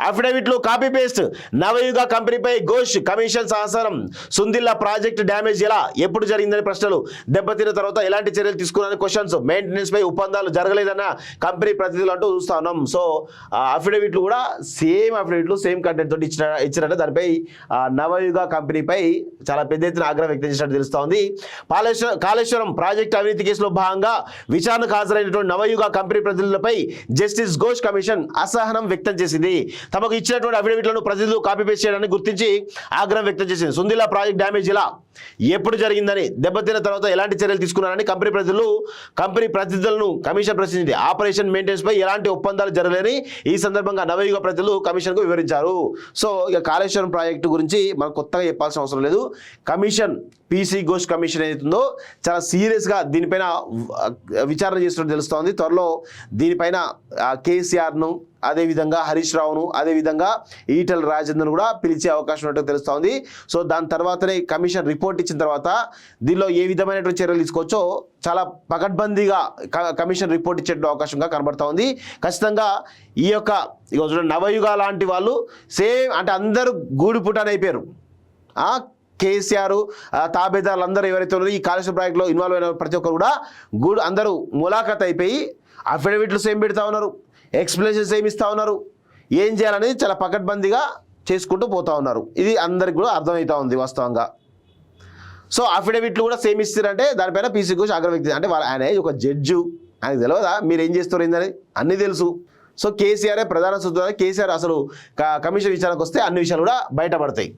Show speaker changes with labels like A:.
A: అఫిడవిట్లు copy paste. Navayuga కంపెనీపై Ghosh commission సహసారం. Sundilla project damage ఎలా ఎప్పుడు జరిగిందని ప్రశ్నలు. దెబ్బతిన్న తర్వాత ఎలాంటి చర్యలు తీసుకున్నారని క్వశ్చన్స్. మెయింటెనెన్స్ పై ఒప్పందాలు జరగలేదన్న కంపెనీ ప్రతినిధులు అంటూ చూస్తా ఉన్నాం. సో అఫిడవిట్లు కూడా సేమ్ అఫిడవిట్లు సేమ్ కంటెంట్ తోటి ఇచ్చినట్టు దానిపై నవయుగ కంపెనీపై చాలా పెద్ద ఎత్తున ఆగ్రహం వ్యక్తం చేసినట్టు తెలుస్తా ఉంది. కాళేశ్వరం ప్రాజెక్టు అవినీతి కేసులో భాగంగా విచారణకు హాజరైనటువంటి నవయుగ కంపెనీ ప్రతినిధులపై జస్టిస్ ఘోష్ కమిషన్ అసహనం వ్యక్తం చేసింది. తమకు ఇచ్చినటువంటి అఫిడవిట్లను ప్రతినిధులు కాపీ పేస్ట్ చేయడాన్ని గుర్తించి ఆగ్రహం వ్యక్తం చేసింది. సుందిల్లా ప్రాజెక్ట్ డ్యామేజ్ ఇలా ఎప్పుడు జరిగిందని, దెబ్బతిన్న తర్వాత ఎలాంటి చర్యలు తీసుకున్నారని కంపెనీ ప్రతినిధులను కమిషన్ ప్రశ్నించింది. ఆపరేషన్ మెయింటెనెన్స్ పై ఎలాంటి ఒప్పందాలు జరగలేని ఈ సందర్భంగా నవయుగ ప్రతినిధులు కమిషన్ కు వివరించారు. సో ఇక కాళేశ్వరం ప్రాజెక్టు గురించి మనం కొత్తగా చెప్పాల్సిన అవసరం లేదు. కమిషన్ పీసీ ఘోష్ కమిషన్ ఏదైతుందో చాలా సీరియస్గా దీనిపైన విచారణ చేస్తున్నట్టు తెలుస్తోంది. త్వరలో దీనిపైన కేసీఆర్ను, అదేవిధంగా హరీష్ రావును, అదేవిధంగా ఈటెల రాజేందర్ను కూడా పిలిచే అవకాశం ఉన్నట్టు తెలుస్తోంది. సో దాని తర్వాతనే కమిషన్ రిపోర్ట్ ఇచ్చిన తర్వాత దీనిలో ఏ విధమైనటువంటి చర్యలు తీసుకోవచ్చో చాలా పకడ్బందీగా కమిషన్ రిపోర్ట్ ఇచ్చే అవకాశంగా కనబడతా ఉంది. ఖచ్చితంగా ఈ యొక్క నవయుగ లాంటి వాళ్ళు సేమ్ అంటే అందరూ గూడిపుటాన్ అయిపోయారు. కేసీఆర్ తాబేదారులు అందరూ ఎవరైతే ఉన్నారో ఈ కాళేశ్వరం ప్రాజెక్టులో ఇన్వాల్వ్ అయిన ప్రతి ఒక్కరు కూడా అందరూ ములాఖత్ అయిపోయి అఫిడవిట్లు సేమ్ పెడతా ఉన్నారు, ఎక్స్ప్లెనేషన్స్ ఏమి ఇస్తూ ఉన్నారు, ఏం చేయాలనేది చాలా పకడ్బందీగా చేసుకుంటూ పోతూ ఉన్నారు. ఇది అందరికి కూడా అర్థమవుతా ఉంది వాస్తవంగా. సో అఫిడవిట్లు కూడా సేమ్ ఇస్తారంటే దానిపైన పీసీ ఘోష్ ఆగ్రహం వ్యక్తం. అంటే ఆయన ఒక జడ్జు, ఆయనకు తెలియదా మీరు ఏం చేస్తారు ఏందని అన్నీ తెలుసు. సో కేసీఆర్ ప్రధాన సూత్రం. కేసీఆర్ అసలు కమిషన్ విచారణకు వస్తే అన్ని విషయాలు కూడా బయటపడతాయి.